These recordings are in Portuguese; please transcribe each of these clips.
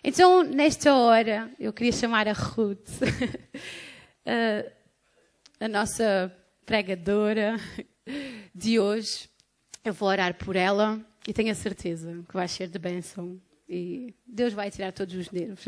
Então, nesta hora, eu queria chamar a Ruth, a nossa pregadora de hoje. Eu vou orar por ela e tenho a certeza que vai ser de bênção e Deus vai tirar todos os nervos.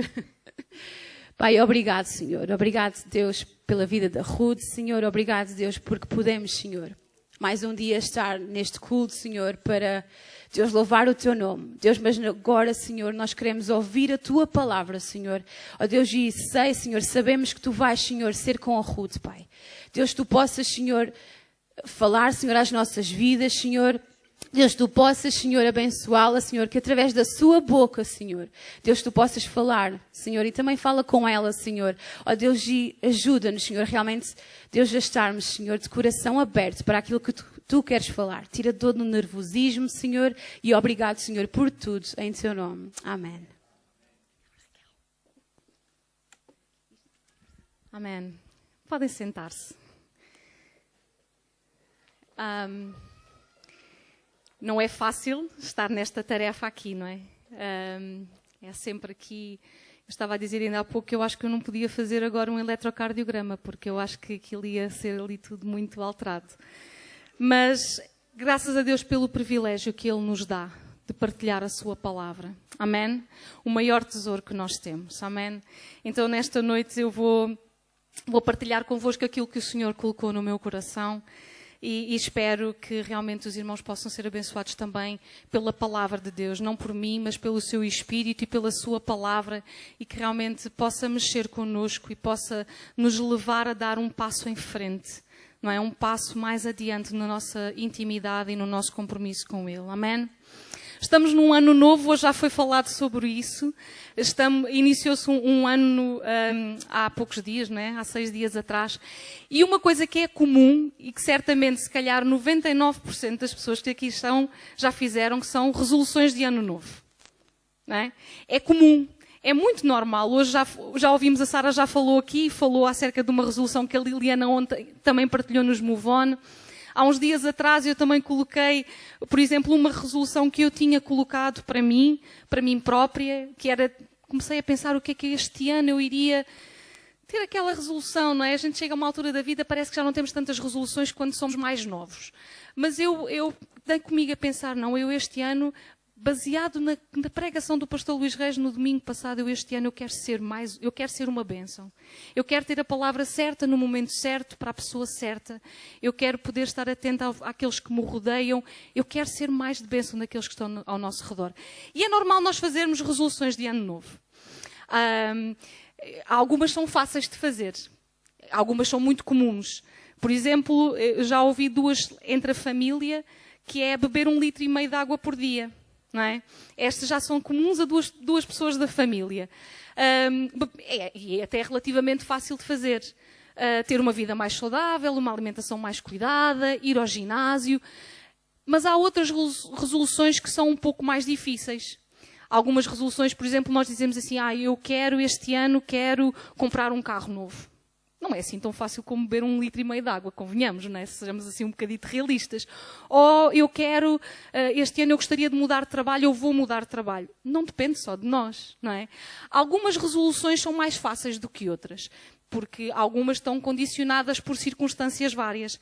Pai, obrigado, Senhor. Obrigado, Deus, pela vida da Ruth, Senhor. Obrigado, Deus, porque podemos, Senhor, mais um dia estar neste culto, Senhor, para, Deus, louvar o Teu nome. Deus, mas agora, Senhor, nós queremos ouvir a Tua palavra, Senhor. Ó Deus, e sei, Senhor, sabemos que Tu vais, Senhor, ser com a Ruth, Pai. Deus, Tu possas, Senhor, falar, Senhor, às nossas vidas, Senhor. Deus, Tu possas, Senhor, abençoá-la, Senhor, que através da sua boca, Senhor, Deus, Tu possas falar, Senhor, e também fala com ela, Senhor. Ó Deus, e ajuda-nos, Senhor, realmente, Deus, a estarmos, Senhor, de coração aberto para aquilo que Tu queres falar. Tira todo o nervosismo, Senhor, e obrigado, Senhor, por tudo, em Teu nome. Amém. Amém. Podem sentar-se. Não é fácil estar nesta tarefa aqui, não é? É sempre aqui... Eu estava a dizer ainda há pouco que eu acho que eu não podia fazer agora um eletrocardiograma, porque eu acho que aquilo ia ser ali tudo muito alterado. Mas, graças a Deus pelo privilégio que Ele nos dá de partilhar a Sua palavra. Amém? O maior tesouro que nós temos. Amém? Então, nesta noite eu vou partilhar convosco aquilo que o Senhor colocou no meu coração. E espero que realmente os irmãos possam ser abençoados também pela palavra de Deus, não por mim, mas pelo seu Espírito e pela sua palavra, e que realmente possa mexer connosco e possa nos levar a dar um passo em frente, não é? Um passo mais adiante na nossa intimidade e no nosso compromisso com Ele. Amém? Estamos num ano novo, hoje já foi falado sobre isso. Iniciou-se um ano há poucos dias, não é? Há 6 dias atrás. E uma coisa que é comum e que certamente, se calhar, 99% das pessoas que aqui estão já fizeram, que são resoluções de ano novo. Não é? É comum, é muito normal. Hoje já ouvimos, a Sara já falou aqui, falou acerca de uma resolução que a Liliana ontem também partilhou nos Move On. Há uns dias atrás eu também coloquei, por exemplo, uma resolução que eu tinha colocado para mim própria, que era, comecei a pensar o que é que este ano eu iria ter aquela resolução, não é? A gente chega a uma altura da vida, parece que já não temos tantas resoluções quando somos mais novos. Mas eu dei comigo a pensar, não, eu este ano, baseado na pregação do pastor Luís Reis no domingo passado, eu quero ser uma bênção. Eu quero ter a palavra certa no momento certo, para a pessoa certa. Eu quero poder estar atenta àqueles que me rodeiam. Eu quero ser mais de bênção daqueles que estão ao nosso redor. E é normal nós fazermos resoluções de ano novo. Algumas são fáceis de fazer. Algumas são muito comuns. Por exemplo, eu já ouvi 2 entre a família, que é beber 1,5 litro de água por dia. Não é? Estas já são comuns a duas pessoas da família. E é até relativamente fácil de fazer. Ter uma vida mais saudável, uma alimentação mais cuidada, ir ao ginásio. Mas há outras resoluções que são um pouco mais difíceis. Algumas resoluções, por exemplo, nós dizemos assim, este ano quero comprar um carro novo. Não é assim tão fácil como beber 1,5 litro de água, convenhamos, não é? Sejamos assim um bocadito realistas. Ou este ano eu gostaria de mudar de trabalho, eu vou mudar de trabalho. Não depende só de nós, não é? Algumas resoluções são mais fáceis do que outras, porque algumas estão condicionadas por circunstâncias várias.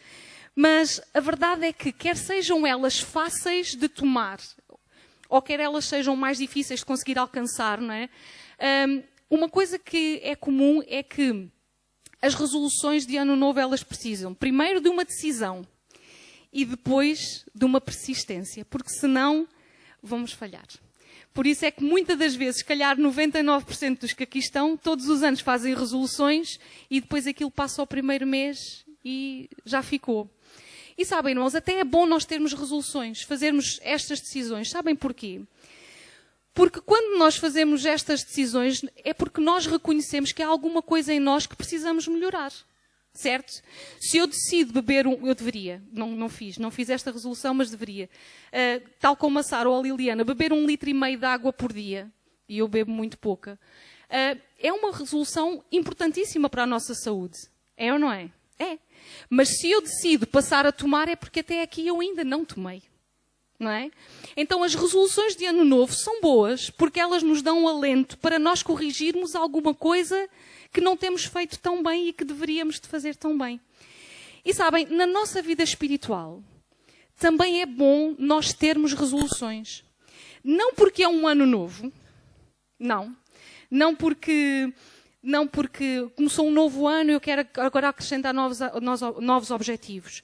Mas a verdade é que, quer sejam elas fáceis de tomar, ou quer elas sejam mais difíceis de conseguir alcançar, não é? Uma coisa que é comum é que as resoluções de ano novo, elas precisam primeiro de uma decisão e depois de uma persistência, porque senão vamos falhar. Por isso é que muitas das vezes, se calhar 99% dos que aqui estão, todos os anos fazem resoluções e depois aquilo passa ao primeiro mês e já ficou. E sabem, irmãos, até é bom nós termos resoluções, fazermos estas decisões. Sabem porquê? Porque quando nós fazemos estas decisões é porque nós reconhecemos que há alguma coisa em nós que precisamos melhorar. Certo? Se eu decido beber eu deveria, não fiz esta resolução, mas deveria. Tal como a Sara ou a Liliana, beber 1,5 litro de água por dia, e eu bebo muito pouca, é uma resolução importantíssima para a nossa saúde. É ou não é? É. Mas se eu decido passar a tomar é porque até aqui eu ainda não tomei. não é? Então as resoluções de ano novo são boas porque elas nos dão um alento para nós corrigirmos alguma coisa que não temos feito tão bem e que deveríamos de fazer tão bem. E sabem, na nossa vida espiritual também é bom nós termos resoluções. Não porque é um ano novo, não porque começou um novo ano e eu quero agora acrescentar novos objetivos.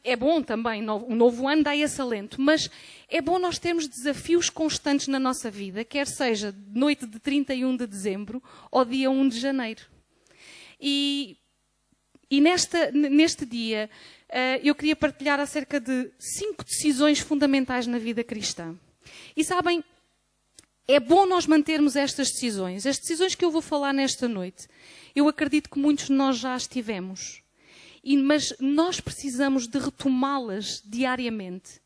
É bom também, um novo ano dá esse alento, mas é bom nós termos desafios constantes na nossa vida, quer seja noite de 31 de dezembro ou dia 1 de janeiro. E neste dia eu queria partilhar acerca de 5 decisões fundamentais na vida cristã. E sabem, é bom nós mantermos estas decisões. As decisões que eu vou falar nesta noite, eu acredito que muitos de nós já as tivemos. Mas nós precisamos de retomá-las diariamente.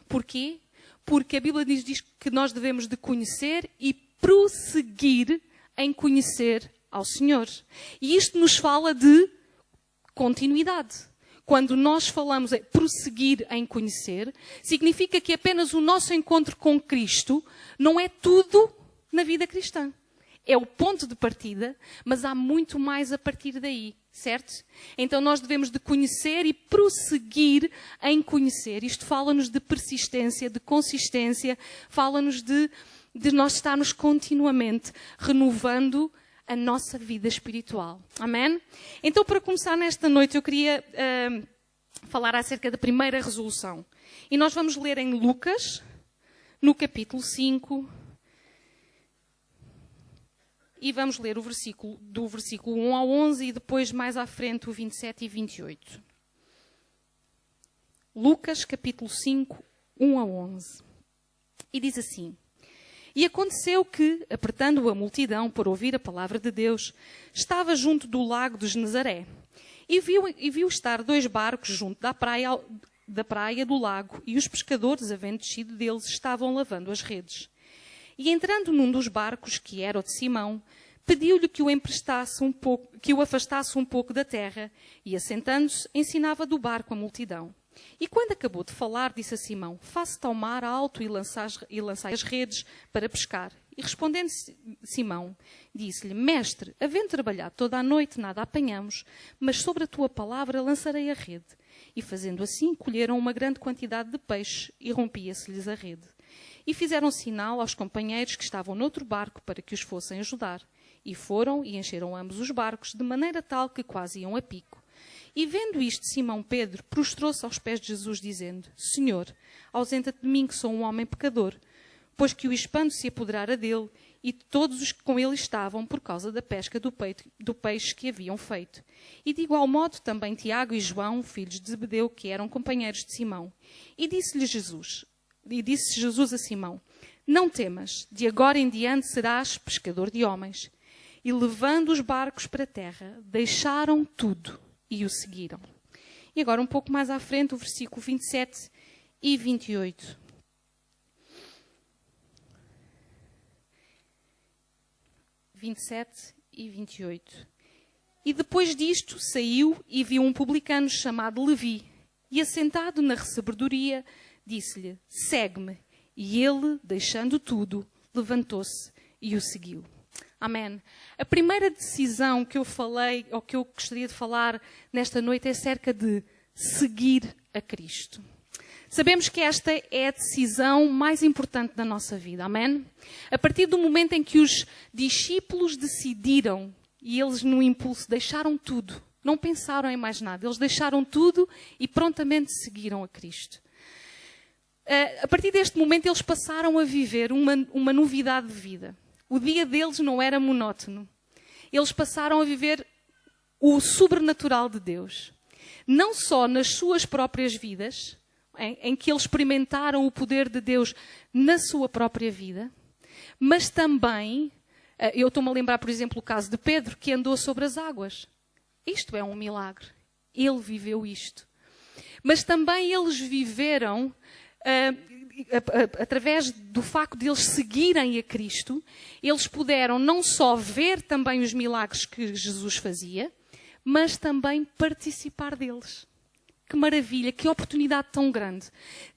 Porquê? Porque a Bíblia diz que nós devemos de conhecer e prosseguir em conhecer ao Senhor. E isto nos fala de continuidade. Quando nós falamos em prosseguir em conhecer, significa que apenas o nosso encontro com Cristo não é tudo na vida cristã. É o ponto de partida, mas há muito mais a partir daí, certo? Então nós devemos de conhecer e prosseguir em conhecer. Isto fala-nos de persistência, de consistência, fala-nos de nós estarmos continuamente renovando a nossa vida espiritual. Amém? Então, para começar nesta noite, eu queria falar acerca da primeira resolução. E nós vamos ler em Lucas, no capítulo 5, e vamos ler do versículo 1 ao 11 e depois mais à frente o 27 e 28. Lucas, capítulo 5, 1 a 11. E diz assim: E aconteceu que, apertando a multidão por ouvir a palavra de Deus, estava junto do lago de Genezaré. E viu estar 2 barcos junto da praia do lago, e os pescadores, havendo descido deles, estavam lavando as redes. E entrando num dos barcos, que era o de Simão, pediu-lhe que o afastasse um pouco da terra, e assentando-se, ensinava do barco a multidão. E quando acabou de falar, disse a Simão: Faça-te ao mar alto e lançai as redes para pescar. E respondendo Simão, disse-lhe: Mestre, havendo trabalhado toda a noite, nada apanhamos, mas sobre a tua palavra lançarei a rede. E fazendo assim, colheram uma grande quantidade de peixes, e rompia-se-lhes a rede. E fizeram sinal aos companheiros que estavam noutro barco para que os fossem ajudar. E foram e encheram ambos os barcos, de maneira tal que quase iam a pico. E vendo isto, Simão Pedro prostrou-se aos pés de Jesus, dizendo: Senhor, ausenta-te de mim, que sou um homem pecador. Pois que o espanto se apoderara dele e de todos os que com ele estavam, por causa da pesca do peixe que haviam feito. E de igual modo também Tiago e João, filhos de Zebedeu, que eram companheiros de Simão. E disse Jesus a Simão: Não temas, de agora em diante serás pescador de homens. E levando os barcos para a terra, deixaram tudo e o seguiram. E agora um pouco mais à frente, o versículo 27 e 28. E depois disto saiu e viu um publicano chamado Levi, e assentado na recebedoria, disse-lhe: Segue-me. E ele, deixando tudo, levantou-se e o seguiu. Amém. A primeira decisão que eu falei, ou que eu gostaria de falar nesta noite, é acerca de seguir a Cristo. Sabemos que esta é a decisão mais importante da nossa vida. Amém? A partir do momento em que os discípulos decidiram, e eles no impulso deixaram tudo, não pensaram em mais nada, eles deixaram tudo e prontamente seguiram a Cristo. A partir deste momento eles passaram a viver uma novidade de vida. O dia deles não era monótono. Eles passaram a viver o sobrenatural de Deus. Não só nas suas próprias vidas, em que eles experimentaram o poder de Deus na sua própria vida, mas também, eu estou-me a lembrar, por exemplo, o caso de Pedro, que andou sobre as águas. Isto é um milagre. Ele viveu isto. Mas também eles viveram, através do facto de eles seguirem a Cristo, eles puderam não só ver também os milagres que Jesus fazia, mas também participar deles. que maravilha, que oportunidade tão grande.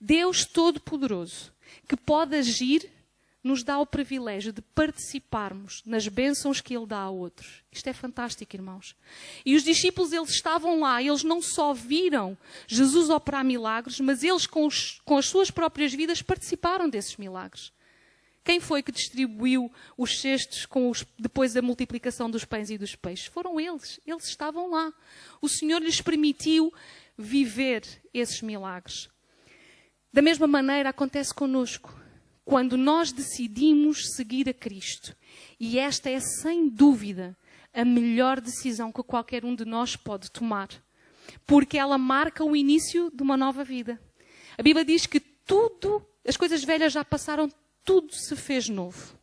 Deus Todo-Poderoso, que pode agir, nos dá o privilégio de participarmos nas bênçãos que Ele dá a outros. Isto é fantástico, irmãos. E os discípulos, eles estavam lá, eles não só viram Jesus operar milagres, mas eles com as suas próprias vidas participaram desses milagres. Quem foi que distribuiu os cestos depois da multiplicação dos pães e dos peixes? Foram eles. Eles estavam lá. O Senhor lhes permitiu viver esses milagres. Da mesma maneira acontece connosco. Quando nós decidimos seguir a Cristo, e esta é sem dúvida a melhor decisão que qualquer um de nós pode tomar, porque ela marca o início de uma nova vida. A Bíblia diz que as coisas velhas já passaram, tudo se fez novo.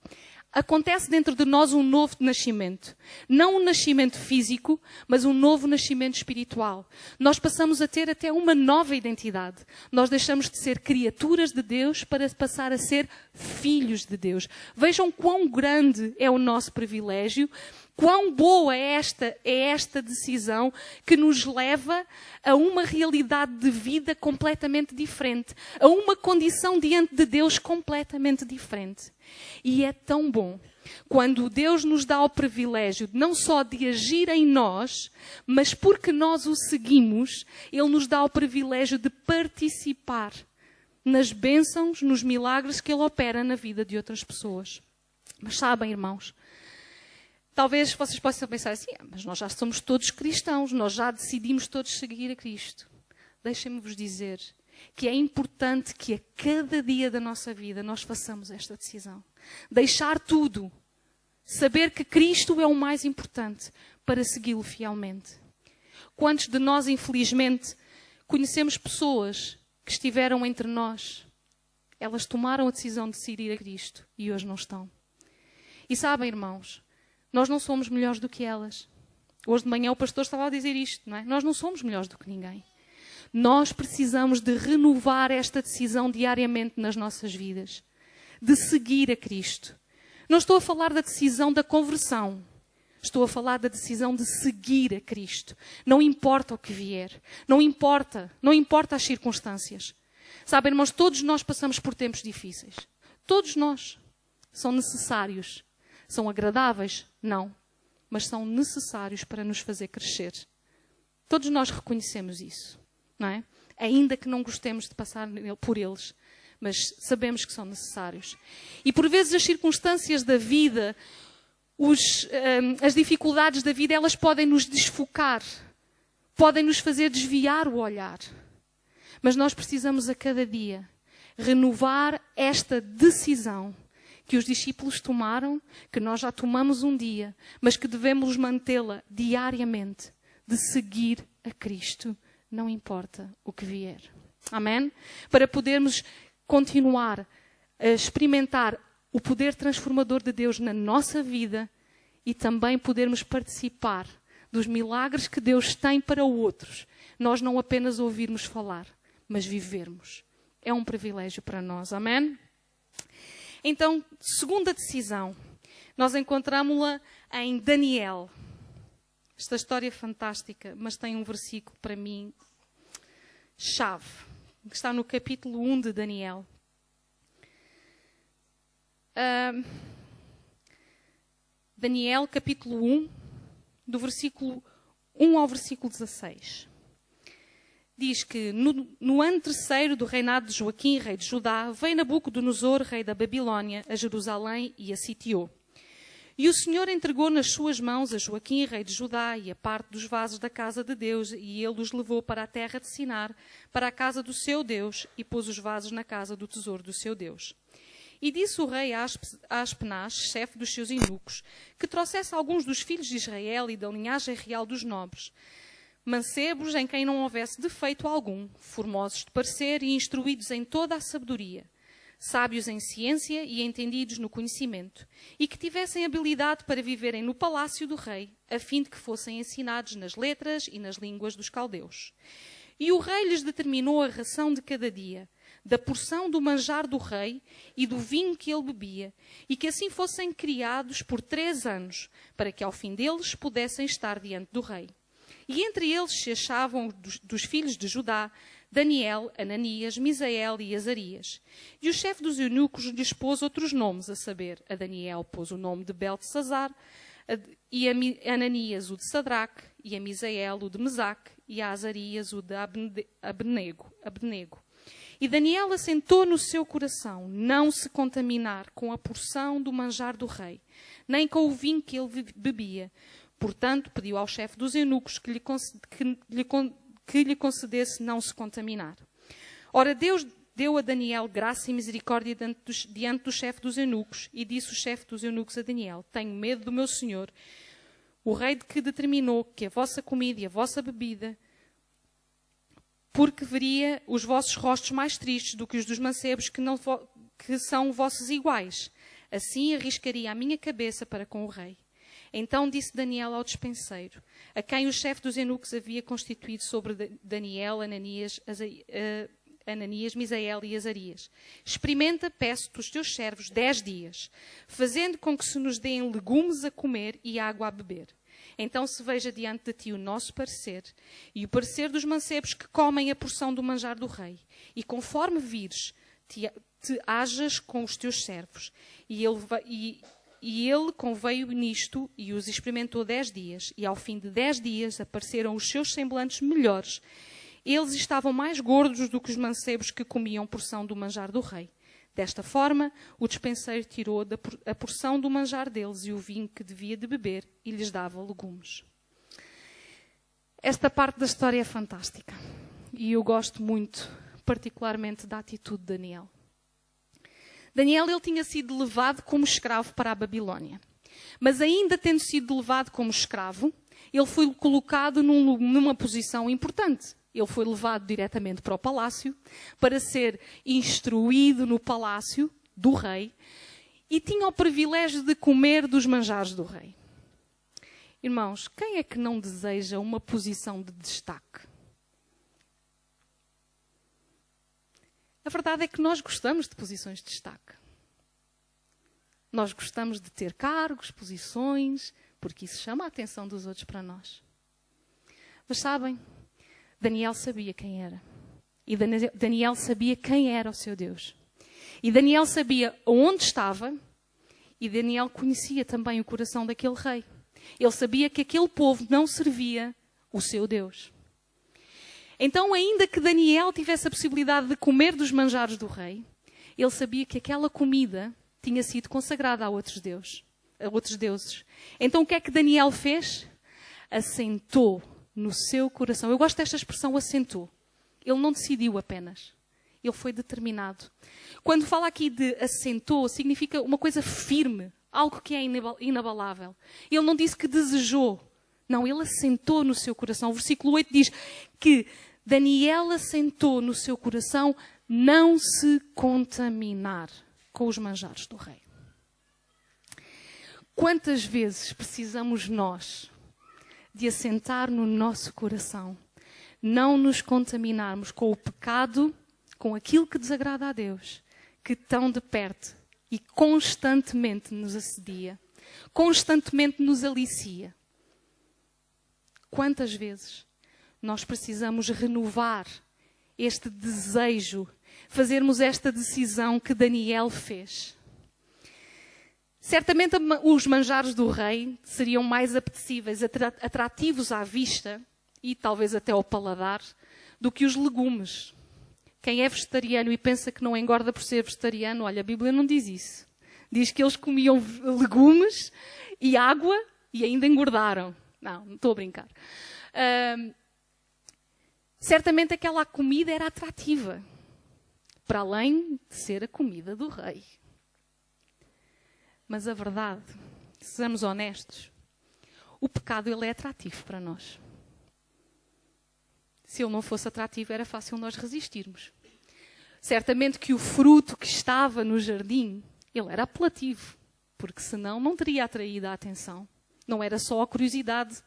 Acontece dentro de nós um novo nascimento. Não um nascimento físico, mas um novo nascimento espiritual. Nós passamos a ter até uma nova identidade. Nós deixamos de ser criaturas de Deus para passar a ser filhos de Deus. Vejam quão grande é o nosso privilégio, quão boa é esta decisão que nos leva a uma realidade de vida completamente diferente, a uma condição diante de Deus completamente diferente. E é tão bom quando Deus nos dá o privilégio não só de agir em nós, mas porque nós o seguimos, Ele nos dá o privilégio de participar nas bênçãos, nos milagres que Ele opera na vida de outras pessoas. Mas sabem, irmãos, talvez vocês possam pensar assim, mas nós já somos todos cristãos, nós já decidimos todos seguir a Cristo. Deixem-me vos dizer que é importante que a cada dia da nossa vida nós façamos esta decisão. Deixar tudo, saber que Cristo é o mais importante para segui-lo fielmente. Quantos de nós, infelizmente, conhecemos pessoas que estiveram entre nós, elas tomaram a decisão de seguir a Cristo e hoje não estão. E sabem, irmãos, nós não somos melhores do que elas. Hoje de manhã o pastor estava a dizer isto, não é? Nós não somos melhores do que ninguém. Nós precisamos de renovar esta decisão diariamente nas nossas vidas. De seguir a Cristo. Não estou a falar da decisão da conversão. Estou a falar da decisão de seguir a Cristo. Não importa o que vier. Não importa as circunstâncias. Sabem, irmãos, todos nós passamos por tempos difíceis. Todos nós. São necessários. São agradáveis? Não. Mas são necessários para nos fazer crescer. Todos nós reconhecemos isso. Não é? Ainda que não gostemos de passar por eles, mas sabemos que são necessários. E por vezes as circunstâncias da vida, as dificuldades da vida, elas podem nos desfocar, podem nos fazer desviar o olhar. Mas nós precisamos a cada dia renovar esta decisão que os discípulos tomaram, que nós já tomamos um dia, mas que devemos mantê-la diariamente, de seguir a Cristo. Não importa o que vier. Amém? Para podermos continuar a experimentar o poder transformador de Deus na nossa vida e também podermos participar dos milagres que Deus tem para outros. Nós não apenas ouvirmos falar, mas vivermos. É um privilégio para nós. Amém? Então, segunda decisão. Nós encontramos-la em Daniel. Esta história é fantástica, mas tem um versículo para mim chave, que está no capítulo 1 de Daniel. Daniel, capítulo 1, do versículo 1 ao versículo 16. Diz que no ano terceiro do reinado de Joaquim, rei de Judá, veio Nabucodonosor, rei da Babilónia, a Jerusalém e a sitiou. E o Senhor entregou nas suas mãos a Joaquim, rei de Judá, e a parte dos vasos da casa de Deus, e ele os levou para a terra de Sinar, para a casa do seu Deus, e pôs os vasos na casa do tesouro do seu Deus. E disse o rei a Aspenaz, chefe dos seus eunucos, que trouxesse alguns dos filhos de Israel e da linhagem real dos nobres, mancebos em quem não houvesse defeito algum, formosos de parecer e instruídos em toda a sabedoria, sábios em ciência e entendidos no conhecimento, e que tivessem habilidade para viverem no palácio do rei, a fim de que fossem ensinados nas letras e nas línguas dos caldeus. E o rei lhes determinou a ração de cada dia, da porção do manjar do rei e do vinho que ele bebia, e que assim fossem criados por 3 anos, para que ao fim deles pudessem estar diante do rei. E entre eles se achavam dos filhos de Judá, Daniel, Ananias, Misael e Azarias. E o chefe dos eunucos lhes pôs outros nomes, a saber, a Daniel pôs o nome de Beltesazar, e a Ananias o de Sadraque, e a Misael o de Mesaque, e a Azarias o de Abednego. E Daniel assentou no seu coração não se contaminar com a porção do manjar do rei, nem com o vinho que ele bebia. Portanto, pediu ao chefe dos eunucos que lhe concedesse não se contaminar. Ora, Deus deu a Daniel graça e misericórdia diante do chefe dos eunucos, e disse o chefe dos eunucos a Daniel: tenho medo do meu senhor, o rei de que determinou que a vossa comida e a vossa bebida, porque veria os vossos rostos mais tristes do que os dos mancebos que são vossos iguais. Assim arriscaria a minha cabeça para com o rei. Então disse Daniel ao despenseiro, a quem o chefe dos eunucos havia constituído sobre Daniel, Ananias, Misael e Azarias: experimenta, peço-te, os teus servos 10 dias, fazendo com que se nos deem legumes a comer e água a beber. Então se veja diante de ti o nosso parecer e o parecer dos mancebos que comem a porção do manjar do rei. E conforme vires, te hajas com os teus servos. E ele conveio nisto e os experimentou 10 dias. E ao fim de 10 dias apareceram os seus semblantes melhores. Eles estavam mais gordos do que os mancebos que comiam porção do manjar do rei. Desta forma, o despenseiro tirou a porção do manjar deles e o vinho que devia de beber e lhes dava legumes. Esta parte da história é fantástica e eu gosto muito, particularmente, da atitude de Daniel. Daniel, ele tinha sido levado como escravo para a Babilónia, mas ainda tendo sido levado como escravo, ele foi colocado numa posição importante. Ele foi levado diretamente para o palácio para ser instruído no palácio do rei e tinha o privilégio de comer dos manjares do rei. Irmãos, quem é que não deseja uma posição de destaque? A verdade é que nós gostamos de posições de destaque. Nós gostamos de ter cargos, posições, porque isso chama a atenção dos outros para nós. Mas sabem, Daniel sabia quem era. E Daniel sabia quem era o seu Deus. E Daniel sabia onde estava. E Daniel conhecia também o coração daquele rei. Ele sabia que aquele povo não servia o seu Deus. Então, ainda que Daniel tivesse a possibilidade de comer dos manjares do rei, ele sabia que aquela comida tinha sido consagrada a outros deuses. Então, o que é que Daniel fez? Assentou no seu coração. Eu gosto desta expressão, assentou. Ele não decidiu apenas. Ele foi determinado. Quando fala aqui de assentou, significa uma coisa firme, algo que é inabalável. Ele não disse que desejou. Não, ele assentou no seu coração. O versículo 8 diz que Daniel assentou no seu coração não se contaminar com os manjares do rei. Quantas vezes precisamos nós de assentar no nosso coração, não nos contaminarmos com o pecado, com aquilo que desagrada a Deus, que tão de perto e constantemente nos assedia, constantemente nos alicia. Quantas vezes nós precisamos renovar este desejo, fazermos esta decisão que Daniel fez? Certamente os manjares do rei seriam mais apetecíveis, atrativos à vista e talvez até ao paladar, do que os legumes. Quem é vegetariano e pensa que não engorda por ser vegetariano, olha, a Bíblia não diz isso. Diz que eles comiam legumes e água e ainda engordaram. Não estou a brincar. Certamente aquela comida era atrativa, para além de ser a comida do rei. Mas a verdade, sejamos honestos, o pecado ele é atrativo para nós. Se ele não fosse atrativo, era fácil nós resistirmos. Certamente que o fruto que estava no jardim, ele era apelativo, porque senão não teria atraído a atenção. Não era só a curiosidade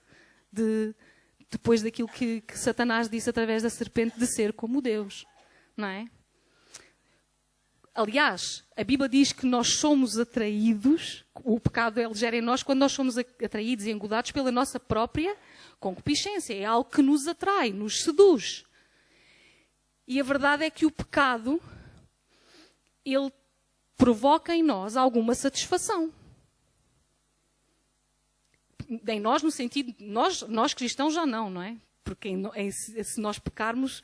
depois daquilo que Satanás disse através da serpente, de ser como Deus, não é? Aliás, a Bíblia diz que nós somos atraídos, o pecado ele gera em nós quando nós somos atraídos e engodados pela nossa própria concupiscência. É algo que nos atrai, nos seduz. E a verdade é que o pecado, ele provoca em nós alguma satisfação. Em nós, no sentido, nós cristãos já não é? Porque se nós pecarmos,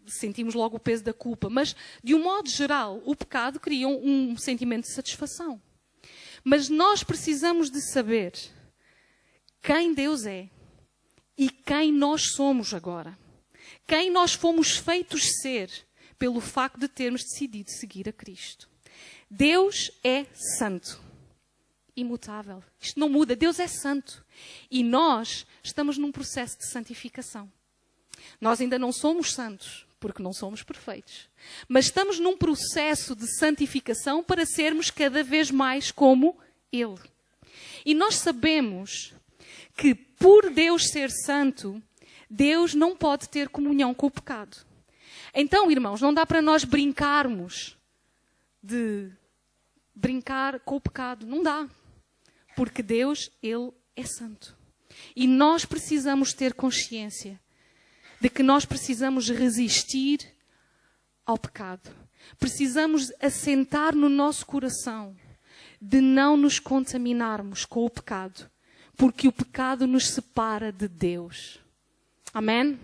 sentimos logo o peso da culpa. Mas, de um modo geral, o pecado cria um sentimento de satisfação. Mas nós precisamos de saber quem Deus é e quem nós somos agora. Quem nós fomos feitos ser pelo facto de termos decidido seguir a Cristo. Deus é santo. Imutável. Isto não muda. Deus é santo. E nós estamos num processo de santificação. Nós ainda não somos santos, porque não somos perfeitos. Mas estamos num processo de santificação para sermos cada vez mais como Ele. E nós sabemos que, por Deus ser santo, Deus não pode ter comunhão com o pecado. Então, irmãos, não dá para nós brincar com o pecado. Não dá. Porque Deus, Ele é santo. E nós precisamos ter consciência de que nós precisamos resistir ao pecado. Precisamos assentar no nosso coração de não nos contaminarmos com o pecado, porque o pecado nos separa de Deus. Amém?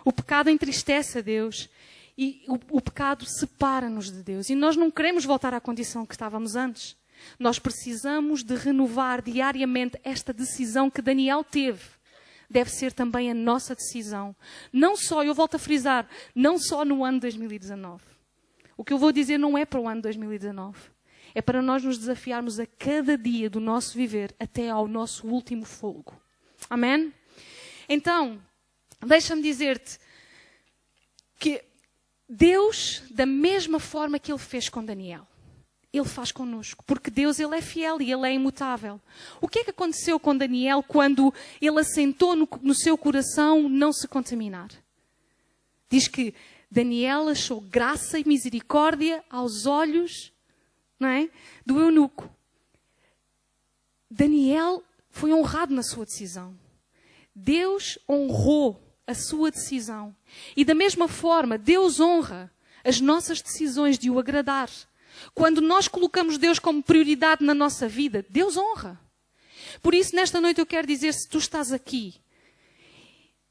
O pecado entristece a Deus e o pecado separa-nos de Deus. E nós não queremos voltar à condição que estávamos antes. Nós precisamos de renovar diariamente esta decisão que Daniel teve. Deve ser também a nossa decisão. Não só, eu volto a frisar, não só no ano 2019. O que eu vou dizer não é para o ano 2019. É para nós nos desafiarmos a cada dia do nosso viver até ao nosso último fôlego. Amém? Então, deixa-me dizer-te que Deus, da mesma forma que Ele fez com Daniel, Ele faz connosco, porque Deus, Ele é fiel e Ele é imutável. O que é que aconteceu com Daniel quando ele assentou no seu coração não se contaminar? Diz que Daniel achou graça e misericórdia aos olhos, não é, do eunuco. Daniel foi honrado na sua decisão. Deus honrou a sua decisão. E da mesma forma, Deus honra as nossas decisões de o agradar. Quando nós colocamos Deus como prioridade na nossa vida, Deus honra. Por isso, nesta noite eu quero dizer, se tu estás aqui,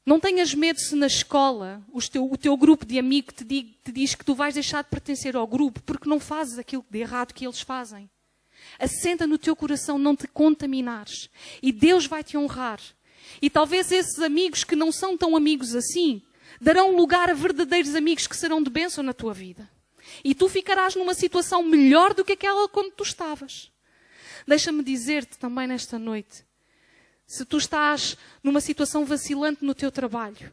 não tenhas medo se na escola o teu grupo de amigos te diz que tu vais deixar de pertencer ao grupo porque não fazes aquilo de errado que eles fazem. Assenta no teu coração não te contaminares e Deus vai te honrar. E talvez esses amigos que não são tão amigos assim, darão lugar a verdadeiros amigos que serão de bênção na tua vida. E tu ficarás numa situação melhor do que aquela quando tu estavas. Deixa-me dizer-te também nesta noite, se tu estás numa situação vacilante no teu trabalho,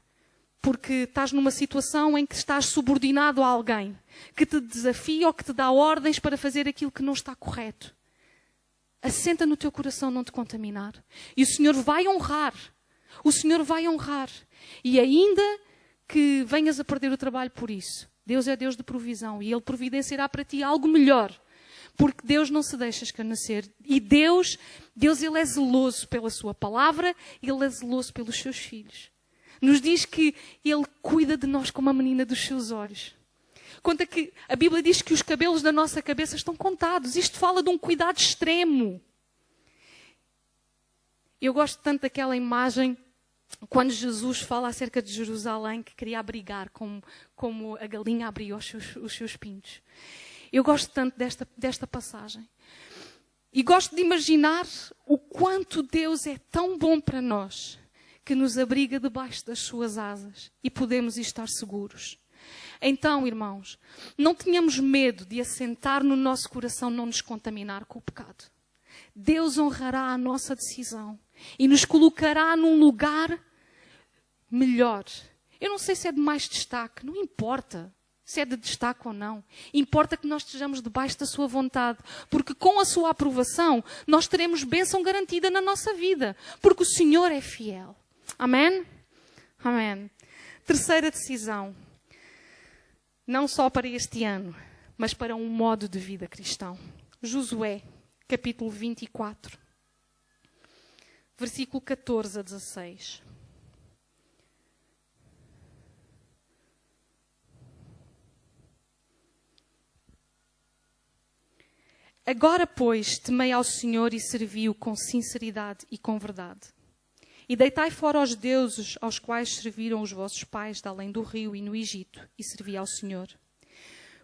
porque estás numa situação em que estás subordinado a alguém, que te desafia ou que te dá ordens para fazer aquilo que não está correto, assenta no teu coração não te contaminar. E o Senhor vai honrar. O Senhor vai honrar. E ainda que venhas a perder o trabalho por isso, Deus é Deus de provisão e Ele providenciará para ti algo melhor. Porque Deus não se deixa escarnecer. E Deus, Ele é zeloso pela sua palavra, Ele é zeloso pelos seus filhos. Nos diz que Ele cuida de nós como a menina dos seus olhos. Conta que a Bíblia diz que os cabelos da nossa cabeça estão contados. Isto fala de um cuidado extremo. Eu gosto tanto daquela imagem quando Jesus fala acerca de Jerusalém, que queria abrigar como a galinha abriu os seus pintos. Eu gosto tanto desta passagem. E gosto de imaginar o quanto Deus é tão bom para nós, que nos abriga debaixo das suas asas e podemos estar seguros. Então, irmãos, não tenhamos medo de assentar no nosso coração não nos contaminar com o pecado. Deus honrará a nossa decisão e nos colocará num lugar melhor. Eu não sei se é de mais destaque, não importa se é de destaque ou não. Importa que nós estejamos debaixo da sua vontade, porque com a sua aprovação nós teremos bênção garantida na nossa vida, porque o Senhor é fiel. Amém? Amém. Terceira decisão. Não só para este ano, mas para um modo de vida cristão. Josué, capítulo 24, versículo 14 a 16. Agora, pois, temei ao Senhor e servi-o com sinceridade e com verdade. E deitai fora os deuses aos quais serviram os vossos pais de além do rio e no Egito, e servi ao Senhor.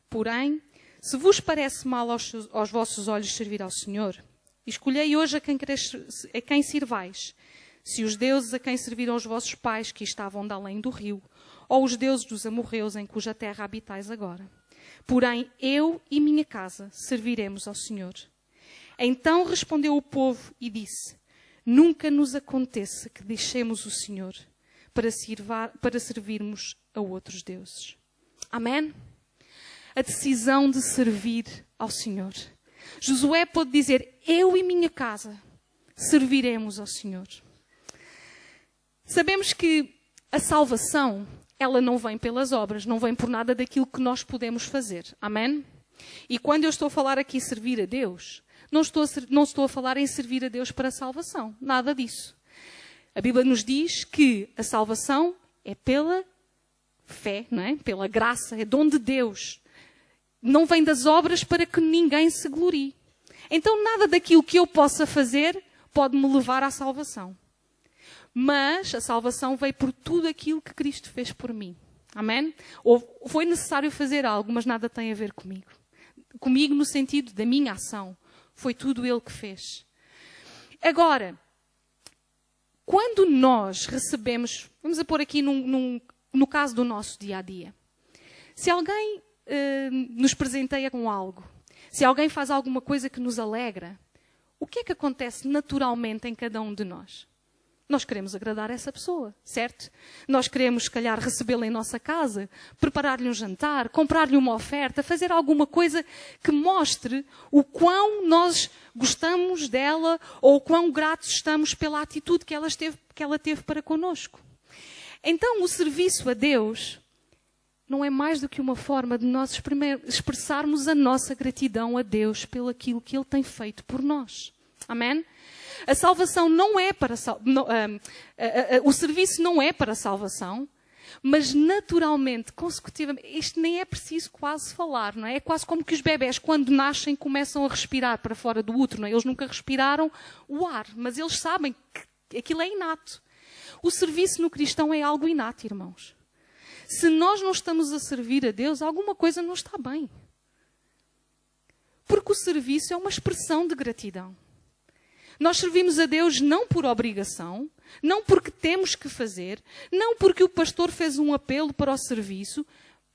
Porém, se vos parece mal aos vossos olhos servir ao Senhor, escolhei hoje a quem sirvais, se os deuses a quem serviram os vossos pais que estavam de além do rio, ou os deuses dos amorreus em cuja terra habitais agora. Porém, eu e minha casa serviremos ao Senhor. Então respondeu o povo e disse: nunca nos aconteça que deixemos o Senhor para servirmos a outros deuses. Amém? A decisão de servir ao Senhor. Josué pôde dizer: eu e minha casa serviremos ao Senhor. Sabemos que a salvação, ela não vem pelas obras, não vem por nada daquilo que nós podemos fazer. Amém? E quando eu estou a falar aqui servir a Deus, não estou a falar em servir a Deus para a salvação. Nada disso. A Bíblia nos diz que a salvação é pela fé, não é? Pela graça, é dom de Deus. Não vem das obras para que ninguém se glorie. Então nada daquilo que eu possa fazer pode me levar à salvação. Mas a salvação veio por tudo aquilo que Cristo fez por mim. Amém? Ou foi necessário fazer algo, mas nada tem a ver comigo. Comigo no sentido da minha ação. Foi tudo Ele que fez. Agora, quando nós recebemos, vamos a pôr aqui no caso do nosso dia-a-dia. Se alguém nos presenteia com algo, se alguém faz alguma coisa que nos alegra, o que é que acontece naturalmente em cada um de nós? Nós queremos agradar essa pessoa, certo? Nós queremos, se calhar, recebê-la em nossa casa, preparar-lhe um jantar, comprar-lhe uma oferta, fazer alguma coisa que mostre o quão nós gostamos dela ou o quão gratos estamos pela atitude que ela teve para connosco. Então, o serviço a Deus não é mais do que uma forma de nós expressarmos a nossa gratidão a Deus pelo aquilo que Ele tem feito por nós. Amém? A salvação não é para o serviço não é para a salvação, mas naturalmente, consecutivamente, isto nem é preciso quase falar, não é? É quase como que os bebés, quando nascem, começam a respirar para fora do útero, não é? Eles nunca respiraram o ar, mas eles sabem que aquilo é inato. O serviço no cristão é algo inato, irmãos. Se nós não estamos a servir a Deus, alguma coisa não está bem. Porque o serviço é uma expressão de gratidão. Nós servimos a Deus não por obrigação, não porque temos que fazer, não porque o pastor fez um apelo para o serviço,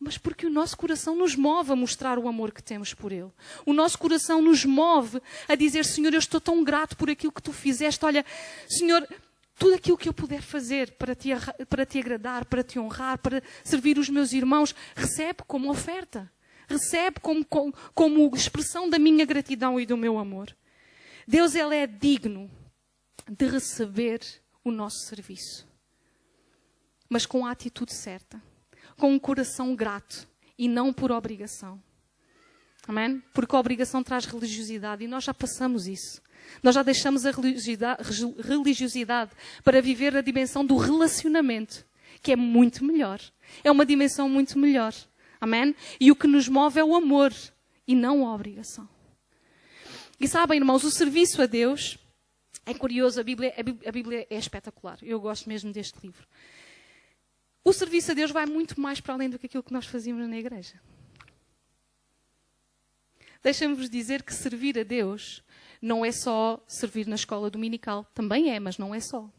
mas porque o nosso coração nos move a mostrar o amor que temos por Ele. O nosso coração nos move a dizer: Senhor, eu estou tão grato por aquilo que Tu fizeste. Olha, Senhor, tudo aquilo que eu puder fazer para te agradar, para Te honrar, para servir os meus irmãos, recebe como oferta. Recebe como expressão da minha gratidão e do meu amor. Deus, Ele é digno de receber o nosso serviço. Mas com a atitude certa. Com um coração grato e não por obrigação. Amém? Porque a obrigação traz religiosidade e nós já passamos isso. Nós já deixamos a religiosidade para viver a dimensão do relacionamento, que é muito melhor. É uma dimensão muito melhor. Amém? E o que nos move é o amor e não a obrigação. E sabem, irmãos, o serviço a Deus é curioso, a Bíblia é espetacular. Eu gosto mesmo deste livro. O serviço a Deus vai muito mais para além do que aquilo que nós fazíamos na igreja. Deixem-vos dizer que servir a Deus não é só servir na escola dominical. Também é, mas não é só.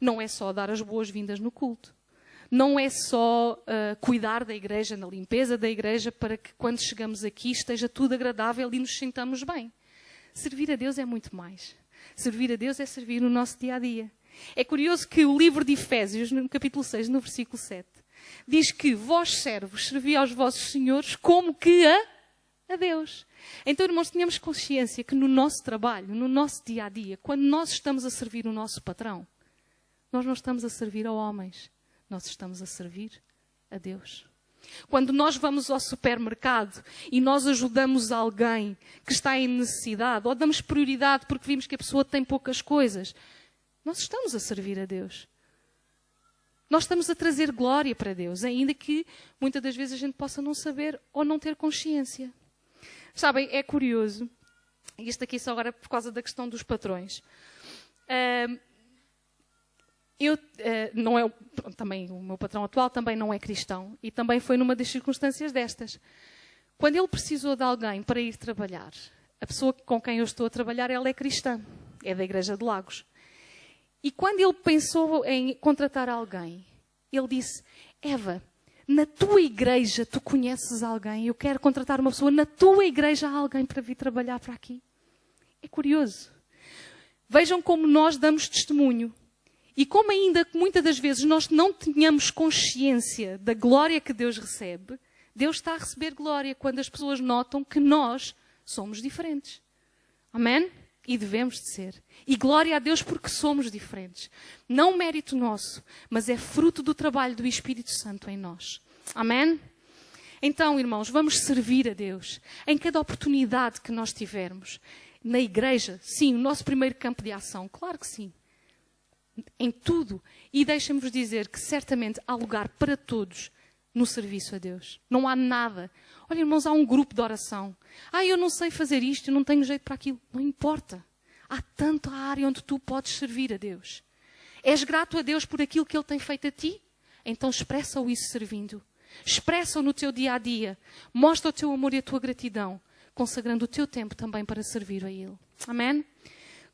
Não é só dar as boas-vindas no culto. Não é só cuidar da igreja, na limpeza da igreja, para que quando chegamos aqui esteja tudo agradável e nos sintamos bem. Servir a Deus é muito mais. Servir a Deus é servir no nosso dia-a-dia. É curioso que o livro de Efésios, no capítulo 6, no versículo 7, diz que vós, servos, servi aos vossos senhores como que a Deus. Então, irmãos, tenhamos consciência que no nosso trabalho, no nosso dia-a-dia, quando nós estamos a servir o nosso patrão, nós não estamos a servir a homens, nós estamos a servir a Deus. Quando nós vamos ao supermercado e nós ajudamos alguém que está em necessidade, ou damos prioridade porque vimos que a pessoa tem poucas coisas, nós estamos a servir a Deus. Nós estamos a trazer glória para Deus, ainda que muitas das vezes a gente possa não saber ou não ter consciência. Sabem, é curioso, e isto aqui só agora por causa da questão dos patrões. Também o meu patrão atual também não é cristão e também foi numa das circunstâncias destas. Quando ele precisou de alguém para ir trabalhar, a pessoa com quem eu estou a trabalhar, ela é cristã, é da Igreja de Lagos. E quando ele pensou em contratar alguém, ele disse: Eva, na tua igreja tu conheces alguém, eu quero contratar uma pessoa, na tua igreja há alguém para vir trabalhar para aqui. É curioso. Vejam como nós damos testemunho. E como ainda que muitas das vezes nós não tenhamos consciência da glória que Deus recebe, Deus está a receber glória quando as pessoas notam que nós somos diferentes. Amém? E devemos de ser. E glória a Deus porque somos diferentes. Não mérito nosso, mas é fruto do trabalho do Espírito Santo em nós. Amém? Então, irmãos, vamos servir a Deus em cada oportunidade que nós tivermos. Na igreja, sim, o nosso primeiro campo de ação, claro que sim. Em tudo. E deixem-vos dizer que certamente há lugar para todos no serviço a Deus. Não há nada. Olha, irmãos, há um grupo de oração. Eu não sei fazer isto, eu não tenho jeito para aquilo. Não importa. Há tanta área onde tu podes servir a Deus. És grato a Deus por aquilo que Ele tem feito a ti? Então expressa-o isso servindo. Expressa-o no teu dia a dia. Mostra o teu amor e a tua gratidão, consagrando o teu tempo também para servir a Ele. Amém?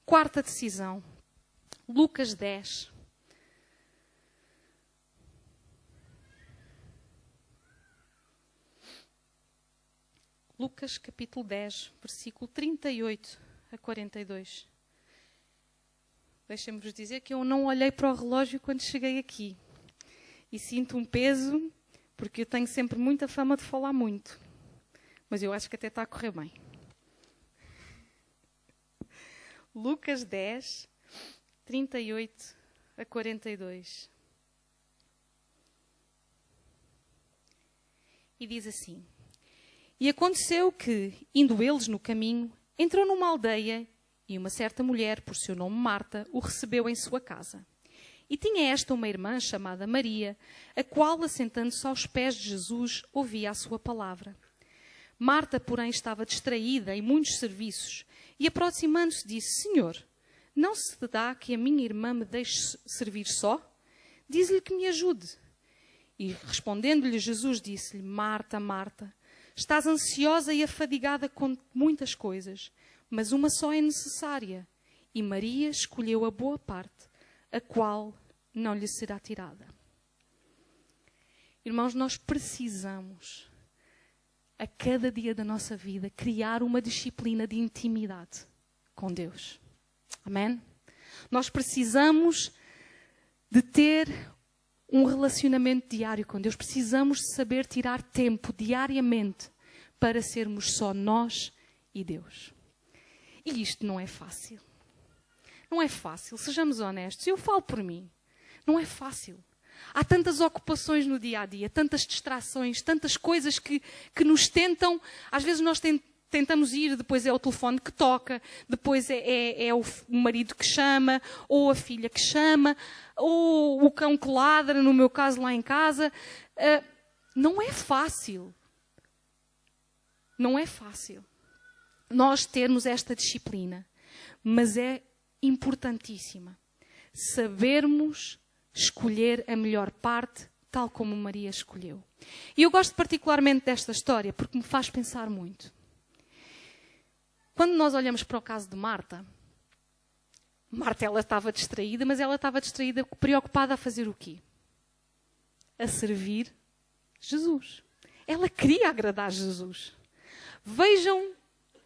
Quarta decisão. Lucas 10. Lucas capítulo 10, versículo 38 a 42. Deixem-me-vos dizer que eu não olhei para o relógio quando cheguei aqui. E sinto um peso, porque eu tenho sempre muita fama de falar muito. Mas eu acho que até está a correr bem. Lucas 10, 38 a 42. E diz assim: E aconteceu que, indo eles no caminho, entrou numa aldeia e uma certa mulher, por seu nome Marta, o recebeu em sua casa. E tinha esta uma irmã chamada Maria, a qual, assentando-se aos pés de Jesus, ouvia a sua palavra. Marta, porém, estava distraída em muitos serviços e, aproximando-se, disse: Senhor, não se dá que a minha irmã me deixe servir só? Diz-lhe que me ajude. E, respondendo-lhe Jesus, disse-lhe: Marta, Marta, estás ansiosa e afadigada com muitas coisas, mas uma só é necessária. E Maria escolheu a boa parte, a qual não lhe será tirada. Irmãos, nós precisamos, a cada dia da nossa vida, criar uma disciplina de intimidade com Deus. Amém? Nós precisamos de ter um relacionamento diário com Deus. Precisamos de saber tirar tempo diariamente para sermos só nós e Deus. E isto não é fácil. Não é fácil, sejamos honestos. Eu falo por mim. Não é fácil. Há tantas ocupações no dia a dia, tantas distrações, tantas coisas que nos tentam. Às vezes nós tentamos ir, depois é o telefone que toca, depois é o marido que chama, ou a filha que chama, ou o cão que ladra, no meu caso lá em casa. Não é fácil. Não é fácil nós termos esta disciplina, mas é importantíssima sabermos escolher a melhor parte, tal como Maria escolheu. E eu gosto particularmente desta história porque me faz pensar muito. Quando nós olhamos para o caso de Marta, ela estava distraída, mas ela estava distraída, preocupada a fazer o quê? A servir Jesus. Ela queria agradar Jesus. Vejam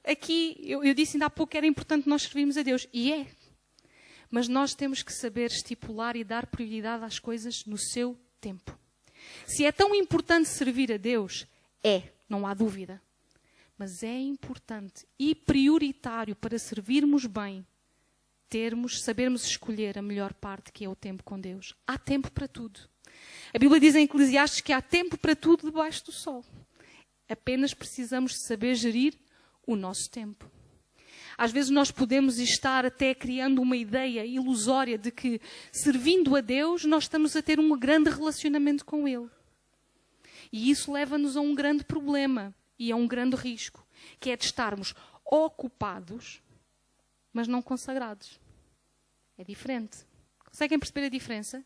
aqui, eu disse ainda há pouco que era importante nós servirmos a Deus, e é. Mas nós temos que saber estipular e dar prioridade às coisas no seu tempo. Se é tão importante servir a Deus, não há dúvida. Mas é importante e prioritário para servirmos bem, sabermos escolher a melhor parte, que é o tempo com Deus. Há tempo para tudo. A Bíblia diz em Eclesiastes que há tempo para tudo debaixo do sol. Apenas precisamos saber gerir o nosso tempo. Às vezes nós podemos estar até criando uma ideia ilusória de que, servindo a Deus, nós estamos a ter um grande relacionamento com Ele. E isso leva-nos a um grande problema e a um grande risco, que é de estarmos ocupados, mas não consagrados. É diferente. Conseguem perceber a diferença?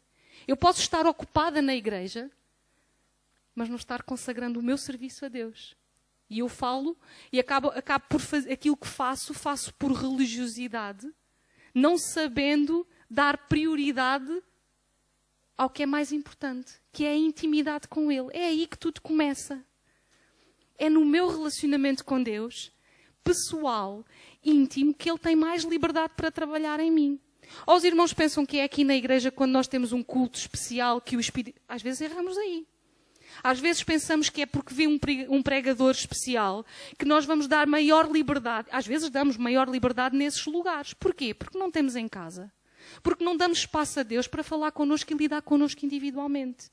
Eu posso estar ocupada na igreja, mas não estar consagrando o meu serviço a Deus. E eu falo e acabo por fazer aquilo que faço por religiosidade, não sabendo dar prioridade ao que é mais importante, que é a intimidade com Ele. É aí que tudo começa. É no meu relacionamento com Deus, pessoal, íntimo, que Ele tem mais liberdade para trabalhar em mim. Ou os irmãos pensam que é aqui na igreja, quando nós temos um culto especial, que o Espírito... Às vezes erramos aí. Às vezes pensamos que é porque vem um pregador especial que nós vamos dar maior liberdade. Às vezes damos maior liberdade nesses lugares. Porquê? Porque não temos em casa. Porque não damos espaço a Deus para falar connosco e lidar connosco individualmente.